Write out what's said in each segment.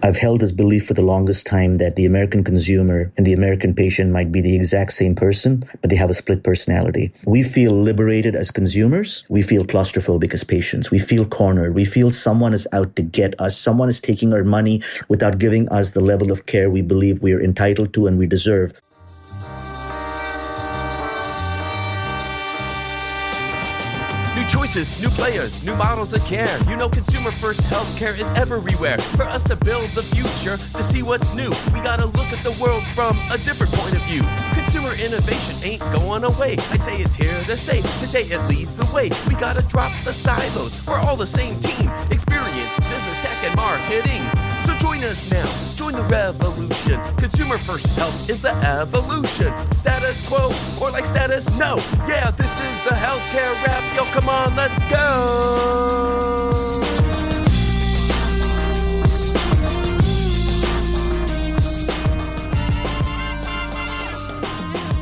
I've held this belief for the longest time that the American consumer and the American patient might be the exact same person, but they have a split personality. We feel liberated as consumers. We feel claustrophobic as patients. We feel cornered. We feel someone is out to get us. Someone is taking our money without giving us the level of care we believe we are entitled to and we deserve. New choices, new players, new models of care. You know consumer first healthcare is everywhere. For us to build the future, to see what's new, we gotta look at the world from a different point of view. Consumer innovation ain't going away. I say it's here to stay. Today it leads the way. We gotta drop the silos. We're all the same team. Experience, business, tech, and marketing. So join us now. Join the revolution. Consumer first health is the evolution. Status quo or like status no. Yeah, this is the healthcare rap. Yo, come on, let's go.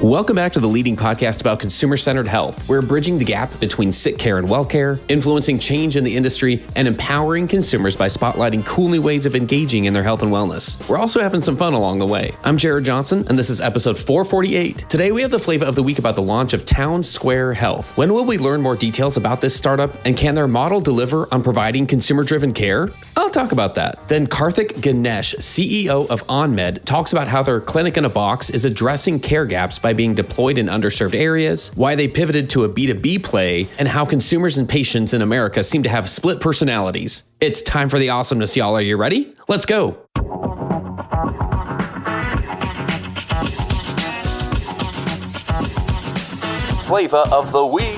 Welcome back to the leading podcast about consumer-centered health. We're bridging the gap between sick care and well care, influencing change in the industry, and empowering consumers by spotlighting cool new ways of engaging in their health and wellness. We're also having some fun along the way. I'm Jared Johnson, and this is episode 448. Today, we have the Flava of the week about the launch of Town Square Health. When will we learn more details about this startup, and can their model deliver on providing consumer-driven care? I'll talk about that. Then Karthik Ganesh, CEO of OnMed, talks about how their clinic in a box is addressing care gaps by being deployed in underserved areas, why they pivoted to a B2B play, and how consumers and patients in America seem to have split personalities. It's time for the awesomeness, y'all. Are you ready? Let's go. Flava of the week.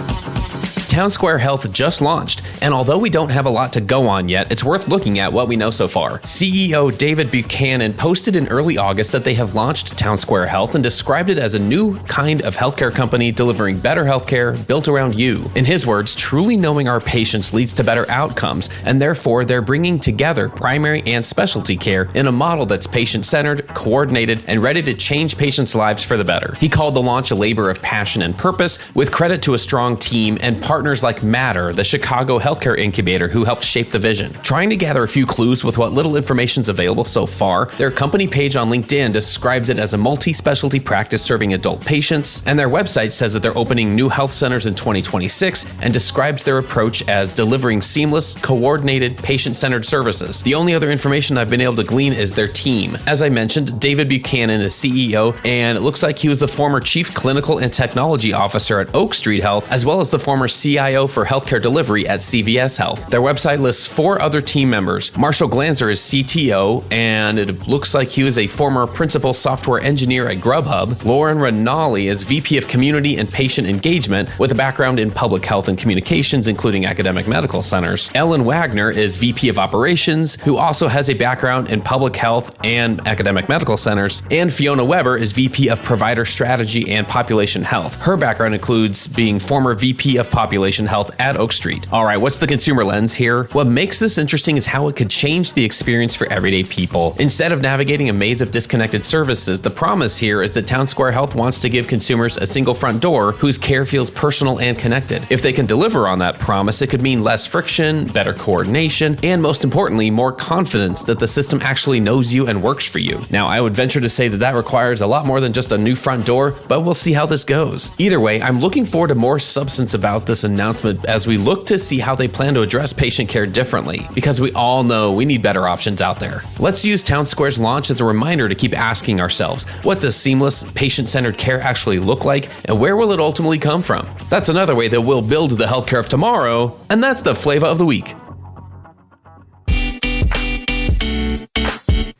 Town Square Health just launched, and although we don't have a lot to go on yet, it's worth looking at what we know so far. CEO David Buchanan posted in early August that they have launched Town Square Health and described it as a new kind of healthcare company delivering better healthcare built around you. In his words, truly knowing our patients leads to better outcomes, and therefore they're bringing together primary and specialty care in a model that's patient-centered, coordinated, and ready to change patients' lives for the better. He called the launch a labor of passion and purpose, with credit to a strong team and partners like Matter, the Chicago healthcare incubator who helped shape the vision. Trying to gather a few clues with what little information's available so far, their company page on LinkedIn describes it as a multi-specialty practice serving adult patients, and their website says that they're opening new health centers in 2026 and describes their approach as delivering seamless, coordinated, patient-centered services. The only other information I've been able to glean is their team. As I mentioned, David Buchanan is CEO, and it looks like he was the former Chief Clinical and Technology Officer at Oak Street Health, as well as the former CIO for healthcare delivery at CVS Health. Their website lists 4 other team members. Marshall Glanzer is CTO, and it looks like he was a former principal software engineer at Grubhub. Lauren Rinaldi is VP of Community and Patient Engagement with a background in public health and communications, including academic medical centers. Ellen Wagner is VP of Operations, who also has a background in public health and academic medical centers. And Fiona Weber is VP of Provider Strategy and Population Health. Her background includes being former VP of Population Health at Oak Street. All right, what's the consumer lens here? What makes this interesting is how it could change the experience for everyday people. Instead of navigating a maze of disconnected services, the promise here is that Town Square Health wants to give consumers a single front door whose care feels personal and connected. If they can deliver on that promise, it could mean less friction, better coordination, and most importantly, more confidence that the system actually knows you and works for you. Now, I would venture to say that that requires a lot more than just a new front door, but we'll see how this goes. Either way, I'm looking forward to more substance about this announcement as we look to see how they plan to address patient care differently, because we all know we need better options out there. Let's use Town Square's launch as a reminder to keep asking ourselves, what does seamless, patient-centered care actually look like, and where will it ultimately come from? That's another way that we'll build the healthcare of tomorrow, and that's the Flava of the week.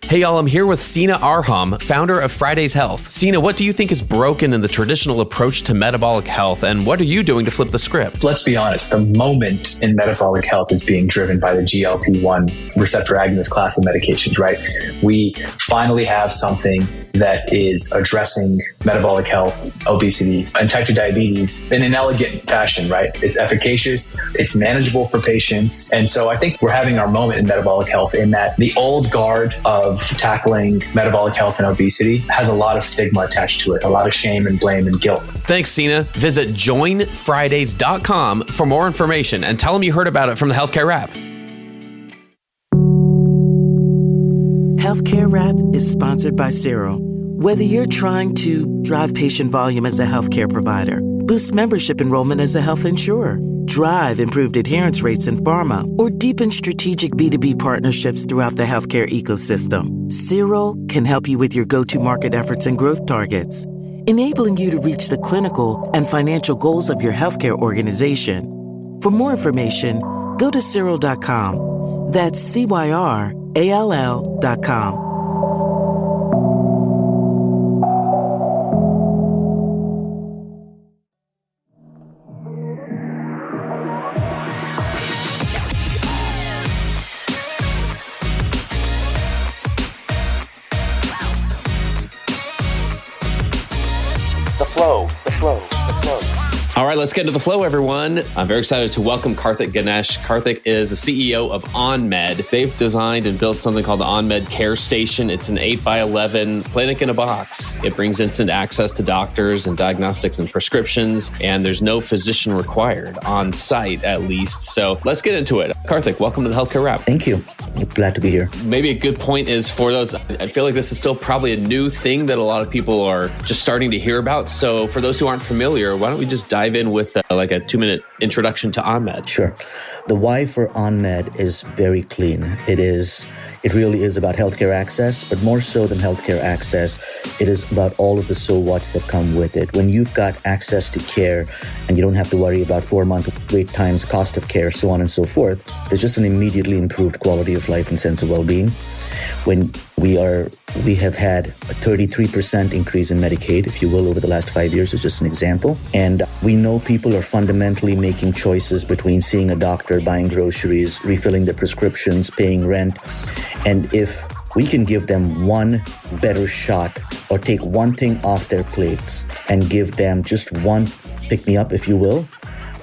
Hey y'all, I'm here with Sina Arham, founder of Friday's Health. Sina, what do you think is broken in the traditional approach to metabolic health, and what are you doing to flip the script? Let's be honest, the moment in metabolic health is being driven by the GLP-1 receptor agonist class of medications, right? We finally have something that is addressing metabolic health, obesity, and type 2 diabetes in an elegant fashion, right? It's efficacious, it's manageable for patients. And so I think we're having our moment in metabolic health in that the old guard of tackling metabolic health and obesity has a lot of stigma attached to it, a lot of shame and blame and guilt. Thanks, Sina. Visit joinfridays.com for more information and tell them you heard about it from the Healthcare Wrap. Healthcare Rap is sponsored by Cyril. Whether you're trying to drive patient volume as a healthcare provider, boost membership enrollment as a health insurer, drive improved adherence rates in pharma, or deepen strategic B2B partnerships throughout the healthcare ecosystem, Cyril can help you with your go-to-market efforts and growth targets, enabling you to reach the clinical and financial goals of your healthcare organization. For more information, go to Cyril.com. That's CYRALL.com. All right, let's get into the flow, everyone. I'm very excited to welcome Karthik Ganesh. Karthik is the CEO of OnMed. They've designed and built something called the OnMed CareStation. It's an 8x11 clinic in a box. It brings instant access to doctors and diagnostics and prescriptions, and there's no physician required on site, at least. So let's get into it. Karthik, welcome to the Healthcare Wrap. Thank you. Glad to be here. Maybe a good point is for those, I feel like this is still probably a new thing that a lot of people are just starting to hear about. So for those who aren't familiar, why don't we just dive in with like a 2-minute introduction to OnMed? Sure. The why for OnMed is very clean. It really is about healthcare access, but more so than healthcare access, it is about all of the so whats that come with it. When you've got access to care and you don't have to worry about 4-month wait times, cost of care, so on and so forth, there's just an immediately improved quality of life and sense of well-being. When we have had a 33% increase in Medicaid, if you will, over the last 5 years, is just an example. And we know people are fundamentally making choices between seeing a doctor, buying groceries, refilling their prescriptions, paying rent. And if we can give them one better shot or take one thing off their plates and give them just one pick-me-up, if you will,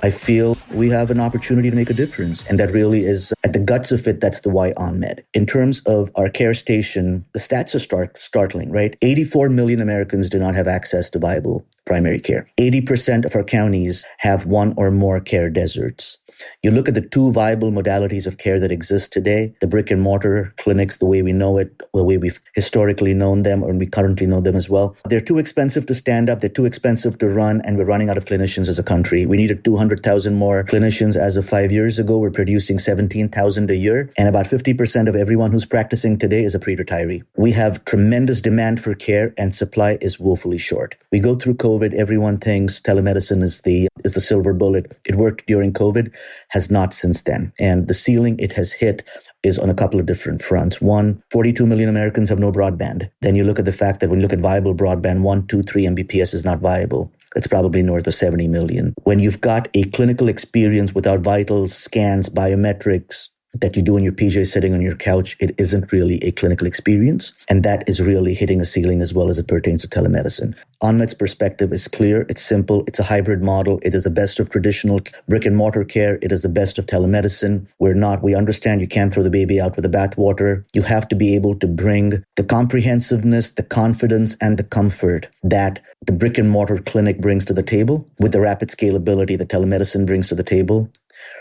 I feel we have an opportunity to make a difference. And that really is, at the guts of it, that's the why OnMed. In terms of our care station, the stats are startling, right? 84 million Americans do not have access to viable primary care. 80% of our counties have one or more care deserts. You look at the two viable modalities of care that exist today, the brick and mortar clinics, the way we know it, the way we've historically known them, or we currently know them as well. They're too expensive to stand up. They're too expensive to run, and we're running out of clinicians as a country. We needed 200,000 more clinicians as of 5 years ago. We're producing 17,000 a year, and about 50% of everyone who's practicing today is a pre-retiree. We have tremendous demand for care, and supply is woefully short. We go through COVID. Everyone thinks telemedicine is the silver bullet. It worked during COVID, has not since then. And the ceiling it has hit is on a couple of different fronts. One, 42 million Americans have no broadband. Then you look at the fact that when you look at viable broadband, 1, 2, 3 Mbps is not viable. It's probably north of 70 million. When you've got a clinical experience without vitals, scans, biometrics, that you do in your PJ sitting on your couch, it isn't really a clinical experience. And that is really hitting a ceiling as well as it pertains to telemedicine. OnMed's perspective is clear. It's simple. It's a hybrid model. It is the best of traditional brick and mortar care. It is the best of telemedicine. We understand you can't throw the baby out with the bathwater. You have to be able to bring the comprehensiveness, the confidence, and the comfort that the brick and mortar clinic brings to the table with the rapid scalability that telemedicine brings to the table.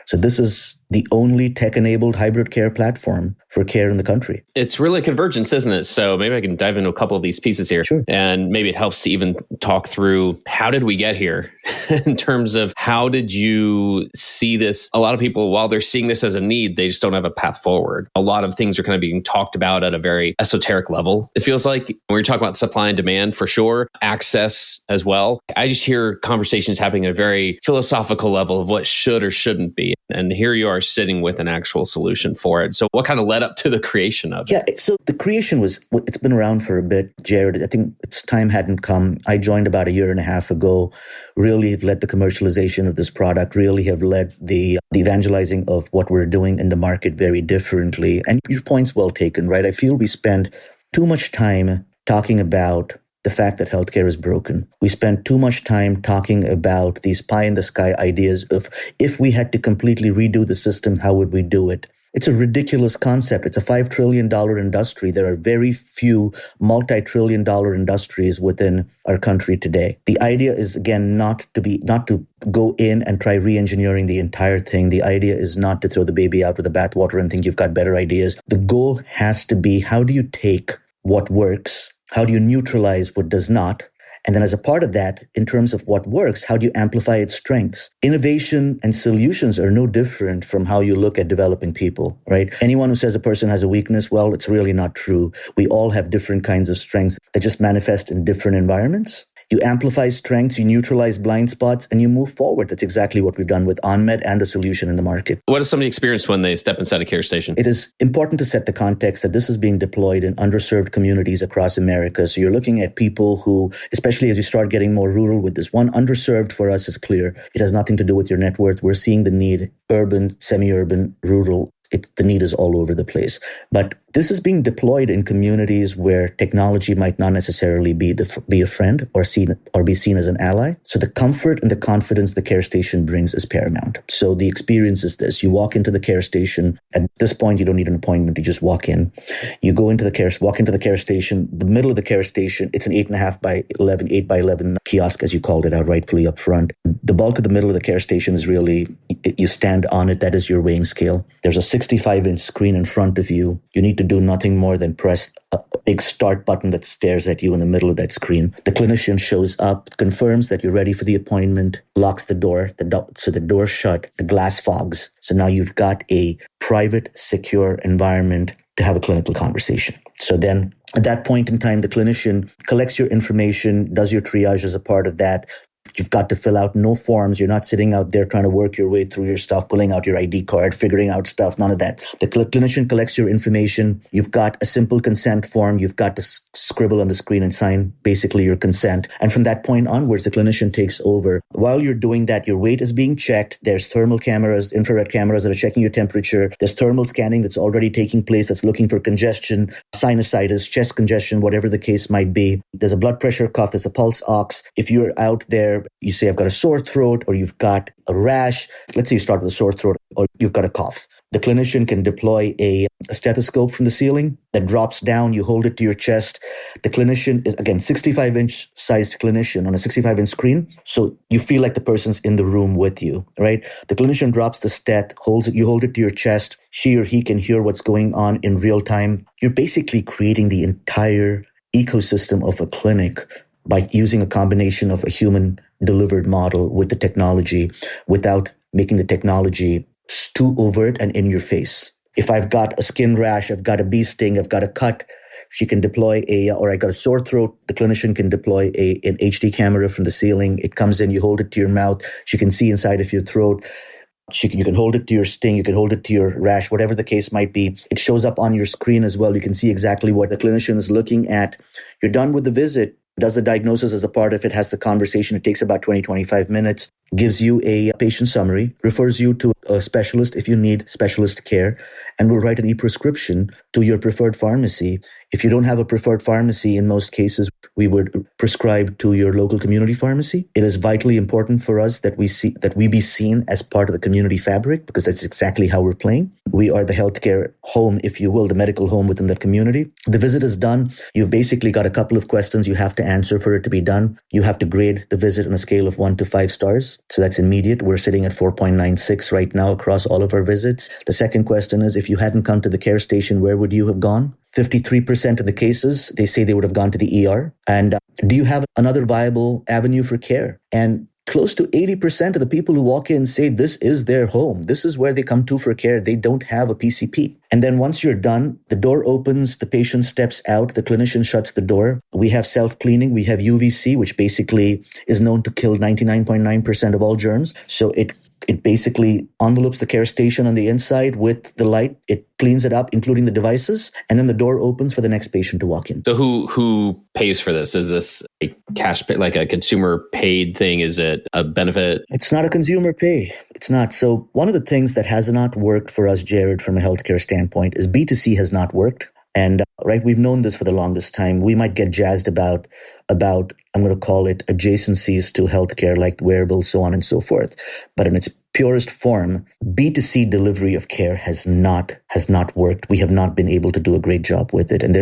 So this is the only tech-enabled hybrid care platform for care in the country. It's really convergence, isn't it? So maybe I can dive into a couple of these pieces here. Sure. And maybe it helps to even talk through how did we get here in terms of how did you see this? A lot of people, while they're seeing this as a need, they just don't have a path forward. A lot of things are kind of being talked about at a very esoteric level. It feels like when we're talking about supply and demand, for sure, access as well. I just hear conversations happening at a very philosophical level of what should or shouldn't be. And here you are sitting with an actual solution for it. So what kind of led up to the creation of it? Yeah, so the creation it's been around for a bit, Jared. I think its time hadn't come. I joined about a year and a half ago, really have led the commercialization of this product, really have led the evangelizing of what we're doing in the market very differently. And your point's well taken, right? I feel we spend too much time talking about the fact that healthcare is broken. We spend too much time talking about these pie in the sky ideas of if we had to completely redo the system, how would we do it? It's a ridiculous concept. It's a $5 trillion industry. There are very few multi-trillion dollar industries within our country today. The idea is, again, not to go in and try re-engineering the entire thing. The idea is not to throw the baby out with the bathwater and think you've got better ideas. The goal has to be, how do you take what works? How do you neutralize what does not? And then as a part of that, in terms of what works, how do you amplify its strengths? Innovation and solutions are no different from how you look at developing people, right? Anyone who says a person has a weakness, well, it's really not true. We all have different kinds of strengths that just manifest in different environments. You amplify strengths, you neutralize blind spots, and you move forward. That's exactly what we've done with OnMed and the solution in the market. What does somebody experience when they step inside a CareStation? It is important to set the context that this is being deployed in underserved communities across America. So you're looking at people who, especially as you start getting more rural with this one, underserved for us is clear. It has nothing to do with your net worth. We're seeing the need, urban, semi-urban, rural. The need is all over the place. But this is being deployed in communities where technology might not necessarily be a friend or be seen as an ally. So the comfort and the confidence the CareStation brings is paramount. So the experience is this. You walk into the CareStation. At this point, you don't need an appointment. You just walk in. You walk into the CareStation. The middle of the CareStation, it's an 8.5 by 11, 8 by 11 kiosk, as you called it out rightfully up front. The bulk of the middle of the CareStation is really, you stand on it. That is your weighing scale. There's a 65-inch screen in front of you. You need to do nothing more than press a big start button that stares at you in the middle of that screen. The clinician shows up, confirms that you're ready for the appointment, locks the door, so the door's shut, the glass fogs. So now you've got a private, secure environment to have a clinical conversation. So then at that point in time, the clinician collects your information, does your triage as a part of that. You've got to fill out no forms. You're not sitting out there trying to work your way through your stuff, pulling out your ID card, figuring out stuff, none of that. The clinician collects your information. You've got a simple consent form. You've got to scribble on the screen and sign basically your consent. And from that point onwards, the clinician takes over. While you're doing that, your weight is being checked. There's thermal cameras, infrared cameras that are checking your temperature. There's thermal scanning that's already taking place that's looking for congestion, sinusitis, chest congestion, whatever the case might be. There's a blood pressure cuff. There's a pulse ox. If you're out there, you say, I've got a sore throat, or you've got a rash. Let's say you start with a sore throat, or you've got a cough. The clinician can deploy a stethoscope from the ceiling that drops down. You hold it to your chest. The clinician is, again, 65-inch sized clinician on a 65-inch screen. So you feel like the person's in the room with you, right? The clinician drops the stet, holds it, you hold it to your chest. She or he can hear what's going on in real time. You're basically creating the entire ecosystem of a clinic by using a combination of a human delivered model with the technology without making the technology too overt and in your face. If I've got a skin rash, I've got a bee sting, I've got a cut, she can deploy or I got a sore throat, the clinician can deploy an HD camera from the ceiling. It comes in, you hold it to your mouth. She can see inside of your throat. You can hold it to your sting, you can hold it to your rash, whatever the case might be. It shows up on your screen as well. You can see exactly what the clinician is looking at. You're done with the visit. Does the diagnosis as a part of it, has the conversation. It takes about 20, 25 minutes, gives you a patient summary, refers you to a specialist if you need specialist care, and will write an e-prescription to your preferred pharmacy. If you don't have a preferred pharmacy, in most cases, we would prescribe to your local community pharmacy. It is vitally important for us that we be seen as part of the community fabric, because that's exactly how we're playing. We are the healthcare home, if you will, the medical home within that community. The visit is done. You've basically got a couple of questions you have to answer for it to be done. You have to grade the visit on a scale of 1 to 5 stars. So that's immediate. We're sitting at 4.96 right now across all of our visits. The second question is, if you hadn't come to the CareStation, where would you have gone? 53% of the cases, they say they would have gone to the ER. And do you have another viable avenue for care? And close to 80% of the people who walk in say this is their home. This is where they come to for care. They don't have a PCP. And then once you're done, the door opens, the patient steps out, the clinician shuts the door. We have self-cleaning. We have UVC, which basically is known to kill 99.9% of all germs. So it basically envelopes the CareStation on the inside with the light. It cleans it up, including the devices, and then the door opens for the next patient to walk in. So who pays for this? Is this a cash pay, like a consumer paid thing? Is it a benefit? It's not a consumer pay. It's not. So one of the things that has not worked for us, Jared, from a healthcare standpoint, is B2C has not worked. And right, we've known this for the longest time. We might get jazzed about I'm going to call it adjacencies to healthcare, like wearables, so on and so forth. But in its purest form, B2C delivery of care has not worked. We have not been able to do a great job with it. And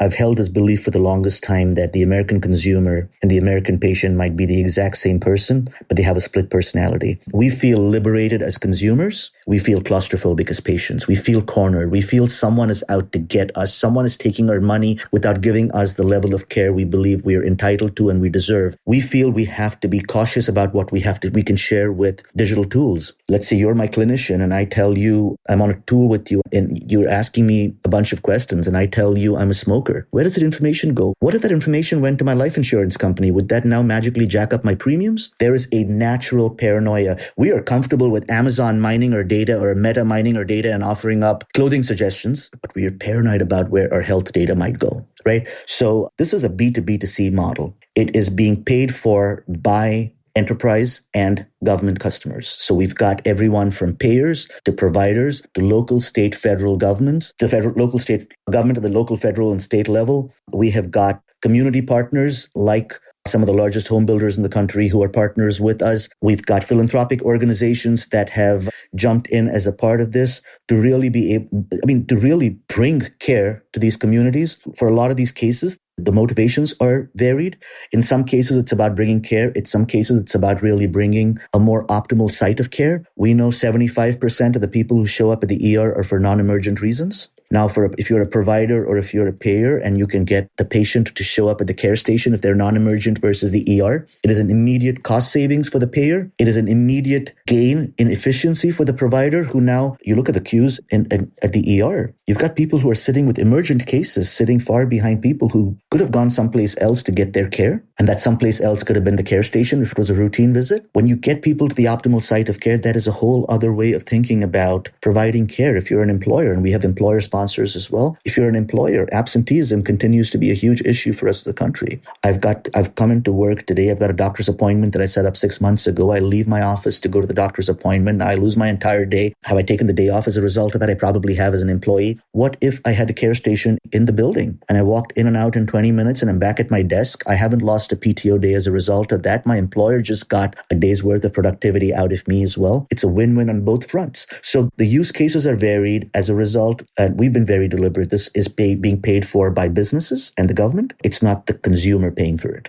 I've held this belief for the longest time that the American consumer and the American patient might be the exact same person, but they have a split personality. We feel liberated as consumers. We feel claustrophobic as patients. We feel cornered. We feel someone is out to get us. Someone is taking our money without giving us the level of care we believe we are entitled to and we deserve. We feel we have to be cautious about what we can share with digital tools. Let's say you're my clinician and I tell you I'm on a tool with you and you're asking me a bunch of questions and I tell you I'm a smoker. Where does that information go? What if that information went to my life insurance company? Would that now magically jack up my premiums? There is a natural paranoia. We are comfortable with Amazon mining our data or Meta mining our data and offering up clothing suggestions, but we are paranoid about where our health data might go, right? So this is a B2B2C model. It is being paid for by enterprise and government customers. So we've got everyone from payers to providers to local, state, federal governments, to local, state government at the local, federal, and state level. We have got community partners like some of the largest home builders in the country who are partners with us. We've got philanthropic organizations that have jumped in as a part of this to really to really bring care to these communities. For a lot of these cases, the motivations are varied. In some cases, it's about bringing care. In some cases, it's about really bringing a more optimal site of care. We know 75% of the people who show up at the ER are for non-emergent reasons. Now, if you're a provider or if you're a payer and you can get the patient to show up at the care station if they're non-emergent versus the ER, it is an immediate cost savings for the payer. It is an immediate gain in efficiency for the provider who now, you look at the queues at the ER, you've got people who are sitting with emergent cases sitting far behind people who could have gone someplace else to get their care. And that someplace else could have been the care station if it was a routine visit. When you get people to the optimal site of care, that is a whole other way of thinking about providing care. If you're an employer, and we have employer sponsors as well, if you're an employer, absenteeism continues to be a huge issue for us as a country. I've come into work today. I've got a doctor's appointment that I set up 6 months ago. I leave my office to go to the doctor's appointment. I lose my entire day. Have I taken the day off as a result of that? I probably have as an employee. What if I had a care station in the building and I walked in and out in 20 minutes and I'm back at my desk? I haven't lost a PTO day as a result of that. My employer just got a day's worth of productivity out of me as well. It's a win-win on both fronts. So the use cases are varied. As a result, we've been very deliberate. This is being paid for by businesses and the government. It's not the consumer paying for it.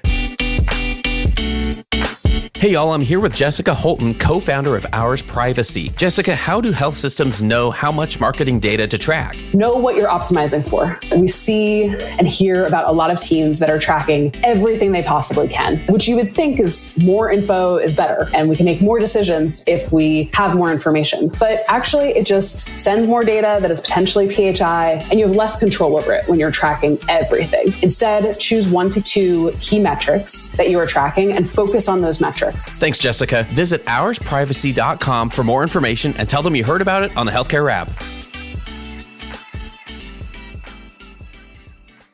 Hey y'all, I'm here with Jessica Holton, co-founder of Ours Privacy. Jessica, how do health systems know how much marketing data to track? Know what you're optimizing for. We see and hear about a lot of teams that are tracking everything they possibly can, which you would think is more info is better, and we can make more decisions if we have more information. But actually, it just sends more data that is potentially PHI, and you have less control over it when you're tracking everything. Instead, choose 1 to 2 key metrics that you are tracking and focus on those metrics. Thanks, Jessica. Visit oursprivacy.com for more information and tell them you heard about it on the Healthcare Wrap.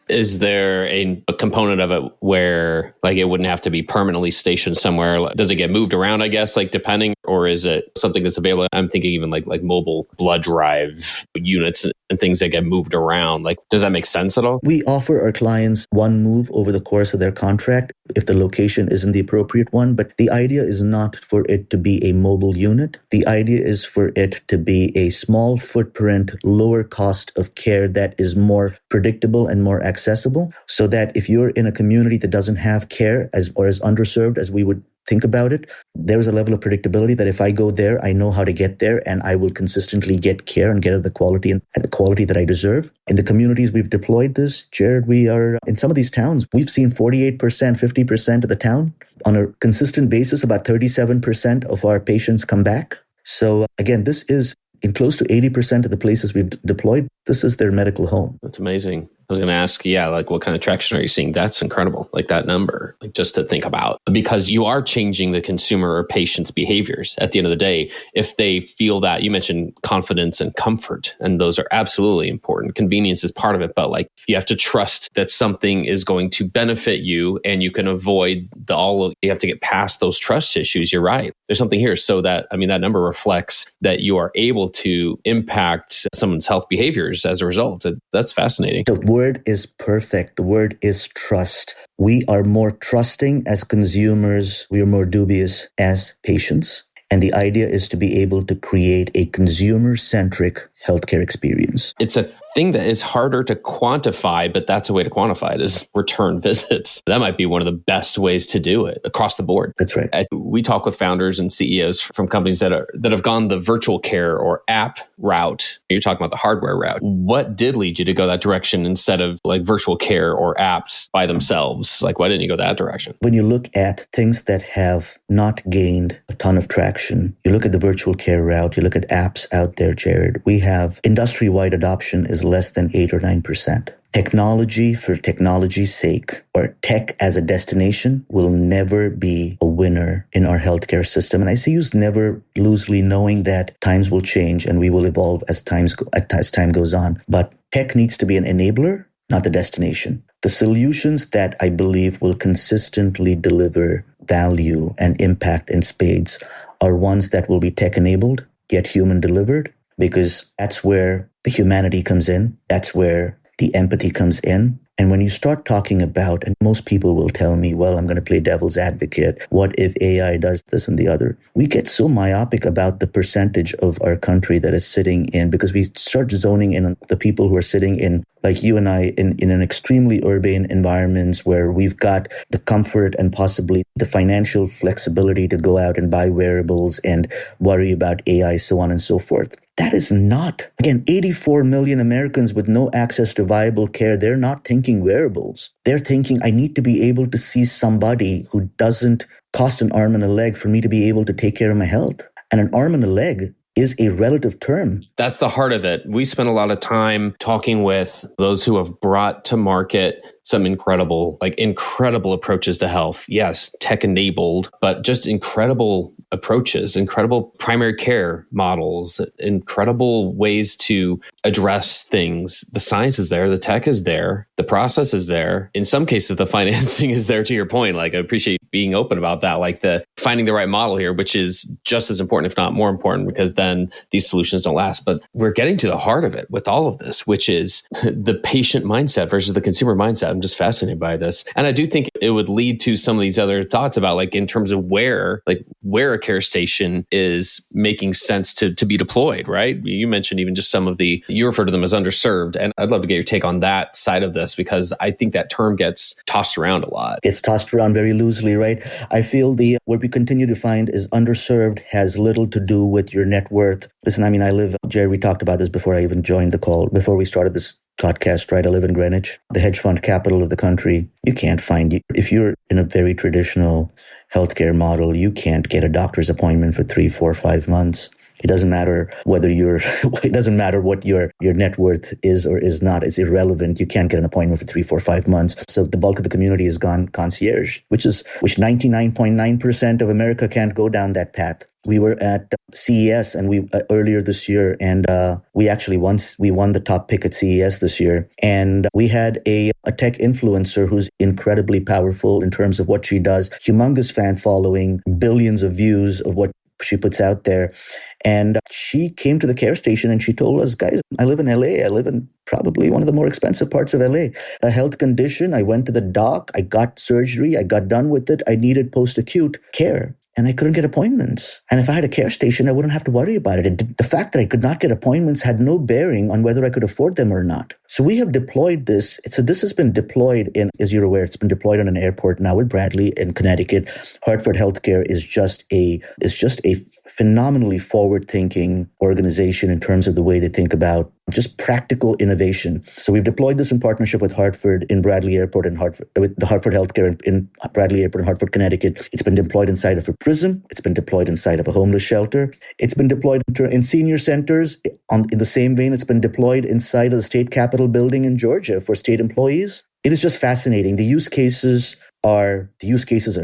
Is there a component of it where like it wouldn't have to be permanently stationed somewhere? Does it get moved around, I guess, like depending, or is it something that's available? I'm thinking even like mobile blood drive units and things that get moved around. Like, does that make sense at all? We offer our clients one move over the course of their contract if the location isn't the appropriate one. But the idea is not for it to be a mobile unit. The idea is for it to be a small footprint, lower cost of care that is more predictable and more accessible, so that if you're in a community that doesn't have care or is underserved as we would think about it, there's a level of predictability that if I go there, I know how to get there and I will consistently get care and get at the quality and at the quality that I deserve. In the communities we've deployed this, Jared, we are in some of these towns, we've seen 48%, 50% of the town on a consistent basis, about 37% of our patients come back. So again, this is in close to 80% of the places we've deployed, this is their medical home. That's amazing. I was going to ask, like what kind of traction are you seeing? That's incredible. Like that number, like just to think about, because you are changing the consumer or patient's behaviors at the end of the day. If they feel that, you mentioned confidence and comfort, and those are absolutely important. Convenience is part of it, but like you have to trust that something is going to benefit you and you can avoid you have to get past those trust issues. You're right. There's something here. So that number reflects that you are able to impact someone's health behaviors as a result. That's fascinating. The word is perfect. The word is trust. We are more trusting as consumers. We are more dubious as patients. And the idea is to be able to create a consumer-centric healthcare experience. It's a thing that is harder to quantify, but that's a way to quantify it, is return visits. That might be one of the best ways to do it across the board. That's right. We talk with founders and CEOs from companies that have gone the virtual care or app route. You're talking about the hardware route. What did lead you to go that direction instead of like virtual care or apps by themselves? Like, why didn't you go that direction? When you look at things that have not gained a ton of traction, you look at the virtual care route, you look at apps out there, Jared, we have industry-wide adoption is less than 8 or 9%. Technology for technology's sake, or tech as a destination, will never be a winner in our healthcare system. And I say use never loosely, knowing that times will change and we will evolve as time goes on. But tech needs to be an enabler, not the destination. The solutions that I believe will consistently deliver value and impact in spades are ones that will be tech-enabled, yet human-delivered, because that's where the humanity comes in. That's where the empathy comes in. And when you start talking about, and most people will tell me, well, I'm going to play devil's advocate. What if AI does this and the other? We get so myopic about the percentage of our country that is sitting in, because we start zoning in on the people who are sitting in, like you and I, in an extremely urban environments where we've got the comfort and possibly the financial flexibility to go out and buy wearables and worry about AI, so on and so forth. That is not, again, 84 million Americans with no access to viable care. They're not thinking wearables. They're thinking, I need to be able to see somebody who doesn't cost an arm and a leg for me to be able to take care of my health. And an arm and a leg is a relative term. That's the heart of it. We spend a lot of time talking with those who have brought to market some incredible approaches to health. Yes, tech enabled, but just incredible approaches, incredible primary care models, incredible ways to address things. The science is there, the tech is there, the process is there. In some cases, the financing is there, to your point. Like, I appreciate being open about that, like the finding the right model here, which is just as important, if not more important, because then these solutions don't last. But we're getting to the heart of it with all of this, which is the patient mindset versus the consumer mindset. I'm just fascinated by this. And I do think it would lead to some of these other thoughts about, like, in terms of where a care station is making sense to be deployed, right? You mentioned even just some of you refer to them as underserved. And I'd love to get your take on that side of this, because I think that term gets tossed around a lot. It's tossed around very loosely, right? I feel what we continue to find is underserved has little to do with your net worth. Listen, I mean, Jerry, we talked about this before I even joined the call, before we started this podcast, right? I live in Greenwich, the hedge fund capital of the country. You can't find, if you're in a very traditional healthcare model, you can't get a doctor's appointment for 3, 4, 5 months. It doesn't matter whether it doesn't matter what your net worth is or is not. It's irrelevant. You can't get an appointment for 3, 4, 5 months. So the bulk of the community has gone concierge, which 99.9% of America can't go down that path. We were at CES and earlier this year, and we won the top pick at CES this year. And we had a tech influencer who's incredibly powerful in terms of what she does. Humongous fan following, billions of views of what she puts out there. And she came to the care station and she told us, guys, I live in LA. I live in probably one of the more expensive parts of LA. A health condition. I went to the doc. I got surgery. I got done with it. I needed post-acute care. And I couldn't get appointments. And if I had a care station, I wouldn't have to worry about it. The fact that I could not get appointments had no bearing on whether I could afford them or not. So we have deployed this. So this has been deployed as you're aware, it's been deployed on an airport now with Bradley in Connecticut. Hartford Healthcare is just a phenomenally forward-thinking organization in terms of the way they think about just practical innovation. So we've deployed this in partnership with Hartford in Bradley Airport and with the Hartford Healthcare in Bradley Airport in Hartford, Connecticut. It's been deployed inside of a prison. It's been deployed inside of a homeless shelter. It's been deployed in senior centers. In the same vein, it's been deployed inside of the state capitol building in Georgia for state employees. It is just fascinating. The use cases are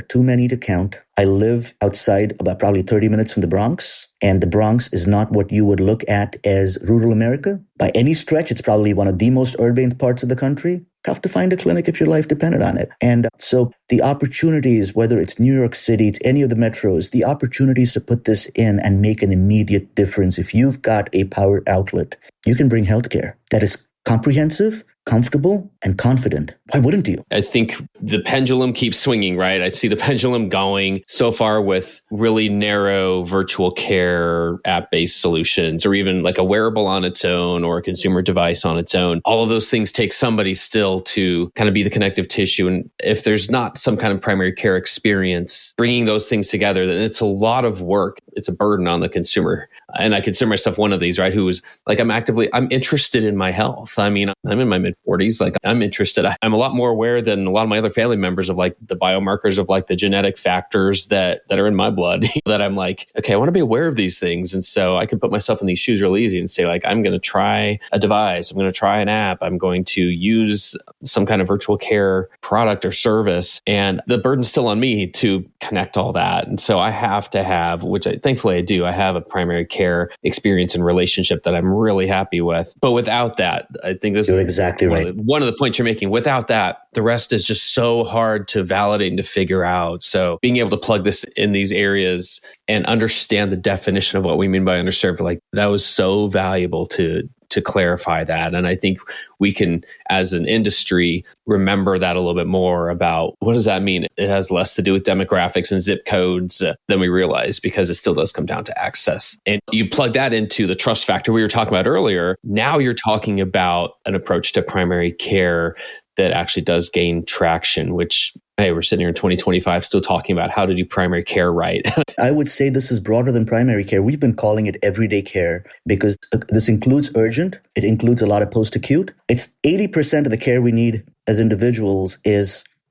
too many to count. I live outside about probably 30 minutes from the Bronx, and the Bronx is not what you would look at as rural America. By any stretch, it's probably one of the most urban parts of the country. Tough to find a clinic if your life depended on it. And so the opportunities, whether it's New York City, it's any of the metros, the opportunities to put this in and make an immediate difference. If you've got a power outlet, you can bring healthcare that is comprehensive, comfortable and confident. Why wouldn't you? I think the pendulum keeps swinging, right? I see the pendulum going so far with really narrow virtual care app-based solutions, or even like a wearable on its own or a consumer device on its own. All of those things take somebody still to kind of be the connective tissue. And if there's not some kind of primary care experience, bringing those things together, then it's a lot of work. It's a burden on the consumer. And I consider myself one of these, right? Who is like, I'm interested in my health. I mean, I'm in my mid-40s. Like, I'm interested. I'm a lot more aware than a lot of my other family members of like the biomarkers of like the genetic factors that are in my blood that I'm like, okay, I want to be aware of these things. And so I can put myself in these shoes really easy and say like, I'm going to try a device. I'm going to try an app. I'm going to use some kind of virtual care product or service. And the burden's still on me to connect all that. And so I have to have, which thankfully I do, I have a primary care experience and relationship that I'm really happy with. But without that, I think this You're is exactly right. One of the points you're making. Without that, the rest is just so hard to validate and to figure out. So being able to plug this in these areas and understand the definition of what we mean by underserved, like that was so valuable to clarify that. And I think we can, as an industry, remember that a little bit more about what does that mean? It has less to do with demographics and zip codes than we realize, because it still does come down to access. And you plug that into the trust factor we were talking about earlier. Now you're talking about an approach to primary care that actually does gain traction, which, hey, we're sitting here in 2025 still talking about how to do primary care right. I would say this is broader than primary care. We've been calling it everyday care because this includes urgent. It includes a lot of post-acute. It's 80% of the care we need as individuals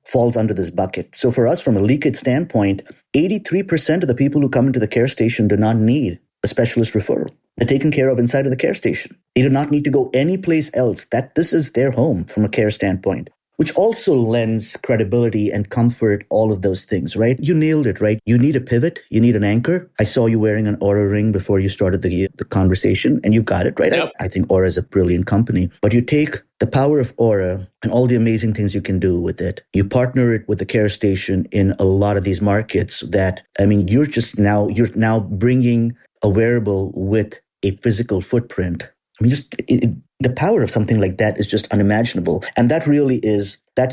falls under this bucket. So for us, from a leakage standpoint, 83% of the people who come into the care station do not need a specialist referral. They're taken care of inside of the care station. They do not need to go anyplace else. This is their home from a care standpoint, which also lends credibility and comfort, all of those things, right? You nailed it, right? You need a pivot. You need an anchor. I saw you wearing an Aura ring before you started the conversation, and you got it, right? Yep. I think Aura is a brilliant company. But you take the power of Aura and all the amazing things you can do with it. You partner it with the care station in a lot of these markets that, I mean, you're now bringing a wearable with a physical footprint. I mean, the power of something like that is just unimaginable. And that's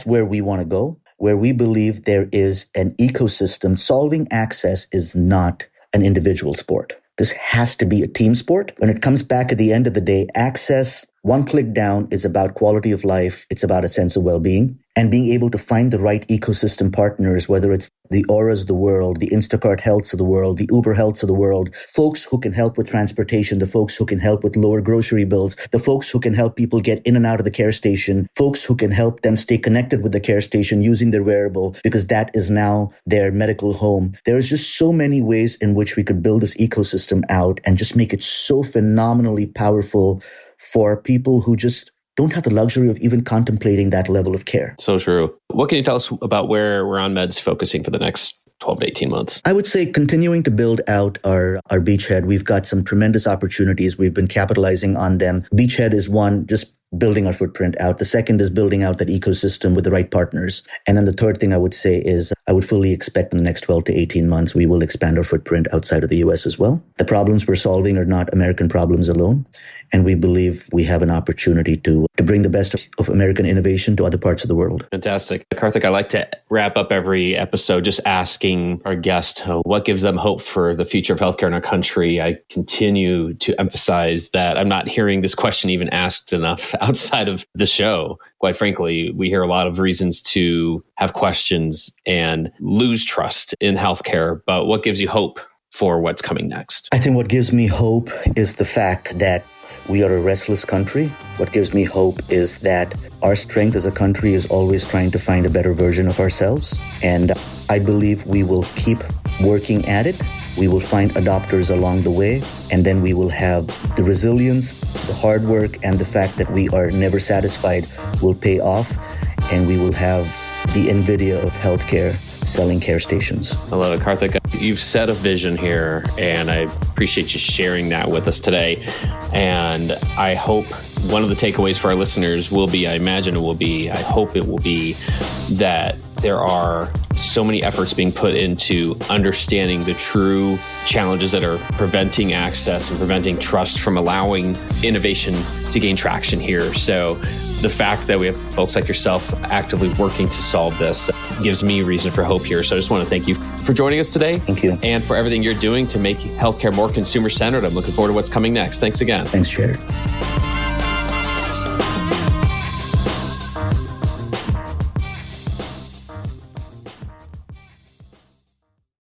where we want to go, where we believe there is an ecosystem. Solving access is not an individual sport. This has to be a team sport. When it comes back at the end of the day, access, one click down, is about quality of life. It's about a sense of well-being and being able to find the right ecosystem partners, whether it's the Auras of the world, the Instacart Healths of the world, the Uber Healths of the world, folks who can help with transportation, the folks who can help with lower grocery bills, the folks who can help people get in and out of the care station, folks who can help them stay connected with the care station using their wearable, because that is now their medical home. There's just so many ways in which we could build this ecosystem out and just make it so phenomenally powerful for people who just don't have the luxury of even contemplating that level of care. So true. What can you tell us about where OnMed's focusing for the next 12 to 18 months? I would say continuing to build out our beachhead. We've got some tremendous opportunities. We've been capitalizing on them. Beachhead is one, just building our footprint out. The second is building out that ecosystem with the right partners. And then the third thing I would say is I would fully expect in the next 12 to 18 months, we will expand our footprint outside of the US as well. The problems we're solving are not American problems alone. And we believe we have an opportunity to bring the best of American innovation to other parts of the world. Fantastic. Karthik, I like to wrap up every episode just asking our guest what gives them hope for the future of healthcare in our country. I continue to emphasize that I'm not hearing this question even asked enough outside of the show. Quite frankly, we hear a lot of reasons to have questions and lose trust in healthcare. But what gives you hope for what's coming next? I think what gives me hope is the fact that we are a restless country. What gives me hope is that our strength as a country is always trying to find a better version of ourselves. And I believe we will keep working at it. We will find adopters along the way. And then we will have the resilience, the hard work, and the fact that we are never satisfied will pay off. And we will have the NVIDIA of healthcare selling CareStations. I love it, Karthik. You've set a vision here, and I appreciate you sharing that with us today. And I hope one of the takeaways for our listeners will be, I hope it will be that there are so many efforts being put into understanding the true challenges that are preventing access and preventing trust from allowing innovation to gain traction here. So the fact that we have folks like yourself actively working to solve this gives me reason for hope here. So I just want to thank you for joining us today. Thank you. And for everything you're doing to make healthcare more consumer-centered. I'm looking forward to what's coming next. Thanks again. Thanks, Jared.